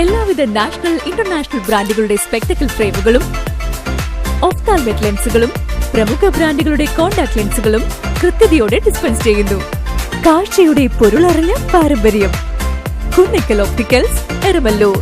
എല്ലാവിധ national international ബ്രാൻഡുകളുടെ spectacle ഫ്രെയിമുകളും ഒഫ്താൽമെറ്റ് ലെൻസുകളും പ്രമുഖ ബ്രാൻഡുകളുടെ കോൺടാക്ട് ലെൻസുകളും കൃത്യതയോടെ ഡിസ്പെൻസ് ചെയ്യുന്നു. കാഴ്ചയുടെ പൊരുളറിഞ്ഞ പാരമ്പര്യം. കുന്നിക്കൽ ഒപ്റ്റിക്കൽസ്, എരമല്ലൂർ.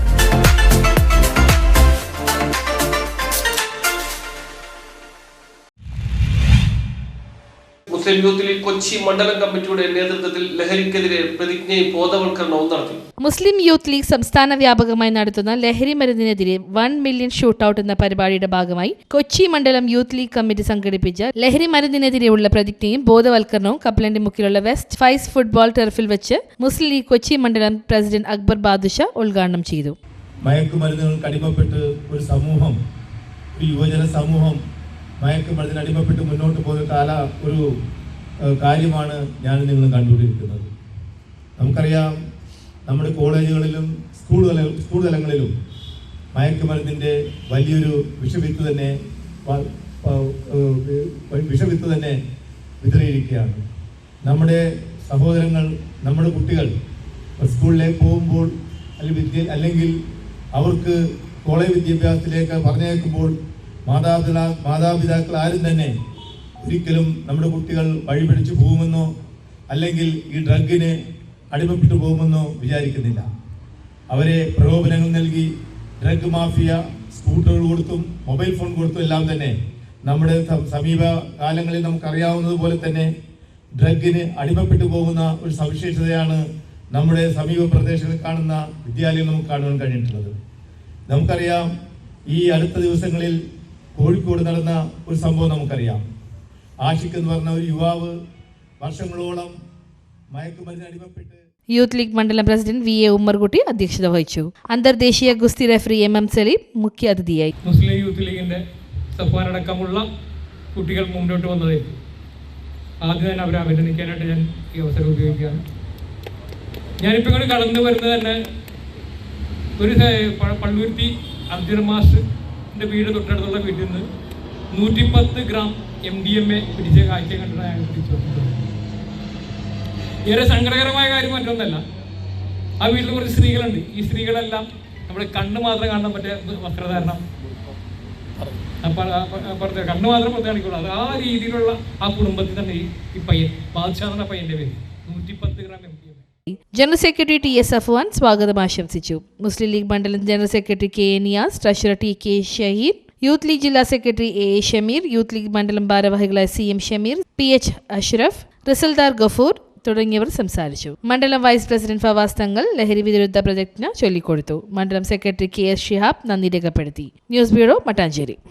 മുസ്ലിം യൂത്ത് ലീഗ് കൊച്ചി മണ്ഡലം കമ്മിറ്റിയുടെ നേതൃത്വത്തിൽ ലഹരിക്കെതിരെ പ്രതിജ്ഞയും ബോധവൽക്കരണവും നടത്തി. മുസ്ലിം യൂത്ത് ലീഗ് സംസ്ഥാന വ്യാപകമായി നടത്തുന്ന ലഹരി മരുന്നിനെതിരെ 1 മില്യൺ ഷൂട്ടൌട്ട് എന്ന പരിപാടിയുടെ ഭാഗമായി കൊച്ചി മണ്ഡലം യൂത്ത് ലീഗ് കമ്മിറ്റി സംഘടിപ്പിച്ച ലഹരി മരുന്നിനെതിരെയുള്ള പ്രതിജ്ഞയും ബോധവൽക്കരണവും കപ്പലണ്ടി മുക്കിലുള്ള വെസ്റ്റ് ഫൈസ് ഫുട്ബോൾ ടർഫിൽ വെച്ച് മുസ്ലിം ലീഗ് കൊച്ചി മണ്ഡലം പ്രസിഡന്റ് അക്ബർ ബാദുഷ ഉദ്ഘാടനം ചെയ്തു. മയക്കുമരുന്നുകൾക്ക് അടിമപ്പെട്ട് ഒരു സമൂഹം, ഒരു യുവജന സമൂഹം മയക്കുമരുന്നിന് അടിമപ്പെട്ട് മുന്നോട്ട് പോയ ഒരു കാര്യമാണ് ഞാൻ നിങ്ങൾ കണ്ടുകൊണ്ടിരിക്കുന്നത്. നമുക്കറിയാം, നമ്മുടെ കോളേജുകളിലും സ്കൂൾ തലങ്ങളിലും മയക്കുമരുന്നിൻ്റെ വലിയൊരു വിഷവിത്ത് തന്നെ വിതറിയിരിക്കുകയാണ്. നമ്മുടെ സഹോദരങ്ങൾ, നമ്മുടെ കുട്ടികൾ സ്കൂളിലേക്ക് പോകുമ്പോൾ അല്ലെങ്കിൽ അവർക്ക് കോളേജ് വിദ്യാഭ്യാസത്തിലേക്ക് പറഞ്ഞയക്കുമ്പോൾ മാതാപിതാക്കൾ ആരും തന്നെ ഒരിക്കലും നമ്മുടെ കുട്ടികൾ വഴിപിടിച്ചു പോകുമെന്നോ അല്ലെങ്കിൽ ഈ ഡ്രഗിന് അടിമപ്പെട്ടു പോകുമെന്നോ വിചാരിക്കുന്നില്ല. അവരെ പ്രലോഭനങ്ങൾ നൽകി ഡ്രഗ് മാഫിയ സ്കൂട്ടറുകൾ കൊടുത്തും മൊബൈൽ ഫോൺ കൊടുത്തും എല്ലാം തന്നെ നമ്മുടെ സമീപ കാലങ്ങളിൽ നമുക്കറിയാവുന്നതുപോലെ തന്നെ ഡ്രഗിന് അടിമപ്പെട്ടു പോകുന്ന ഒരു സവിശേഷതയാണ് നമ്മുടെ സമീപ പ്രദേശങ്ങളിൽ കാണുന്ന വിദ്യാലയം നമുക്ക് കാണുവാൻ കഴിഞ്ഞിട്ടുള്ളത്. നമുക്കറിയാം, ഈ അടുത്ത ദിവസങ്ങളിൽ കോഴിക്കോട് നടന്ന ഒരു സംഭവം നമുക്കറിയാം. ആഷിഖ് എന്ന് പറഞ്ഞ ഒരു യുവാവ് വർഷങ്ങളോളം മയക്കുമരുന്നിന് അടിമപ്പെട്ട്. യൂത്ത് ലീഗ് മണ്ഡലം പ്രസിഡന്റ് VA ഉമ്മർകുട്ടി അധ്യക്ഷത വഹിച്ചു. അന്തർദേശീയ ഗുസ്തി റഫറി MM സലീം മുഖ്യ അതിഥിയായി. മുസ്ലിം യൂത്ത് ലീഗിന്റെ സഫാനടക്കമുള്ള കുട്ടികൾ മുന്നോട്ട് വന്നതേ ആദ്യം തന്നെ അവരെ അഭിനന്ദിക്കാനായിട്ട് ഞാൻ ഈ അവസരം ഉപയോഗിക്കുകയാണ്. ഞാനിപ്പോൾ ഇങ്ങോട്ട് കടന്നു വരുന്നത് തന്നെ ഒരു പള്ളുരുത്തി അബ്ദുൽ മാസ്റ്ററിന്റെ വീട് തൊട്ടടുത്തുള്ള വീട്ടിൽ നിന്ന് 110 ഗ്രാം MDMA പിടിച്ച കാഴ്ച കണ്ടിട്ടാണ് ഞാൻ തിരിച്ചു വന്നിട്ടുള്ളത്. ഏറെ സങ്കടകരമായ കാര്യം മറ്റൊന്നല്ല, ആ വീട്ടിൽ കുറച്ച് സ്ത്രീകളുണ്ട്. ഈ സ്ത്രീകളെല്ലാം നമ്മുടെ കണ്ണ് മാത്രം കാണാൻ പറ്റിയ വസ്ത്രധാരണം, കണ്ണ് മാത്രം പുറത്ത് കാണിക്കുള്ളൂ. അത് ആ രീതിയിലുള്ള ആ കുടുംബത്തിൽ തന്നെ ഈ പയ്യൻ ബാദ്ഷാ എന്ന പയ്യന്റെ പേര് 110 gram MDMA. General secretary TS Afwan സ്വാഗതം ആശംസിച്ചു. മുസ്ലിം ലീഗ് മണ്ഡലം general secretary KA Niyas, treasurer TK Shaheed, Youth League ജില്ലാ സെക്രട്ടറി AA ഷമീർ, യൂത്ത് ലീഗ് മണ്ഡലം ഭാരവാഹികളായ CM ഷമീർ, PH അഷ്റഫ്, റിസൽദാർ ഗഫൂർ തുടങ്ങിയവർ സംസാരിച്ചു. മണ്ഡലം വൈസ് പ്രസിഡന്റ് ഫവാസ് തങ്ങൾ ലഹരി വിരുദ്ധ പ്രതിജ്ഞ ചൊല്ലിക്കൊടുത്തു. മണ്ഡലം സെക്രട്ടറി KS ഷിഹാബ് നന്ദി രേഖപ്പെടുത്തി. News bureau, Mattancherry.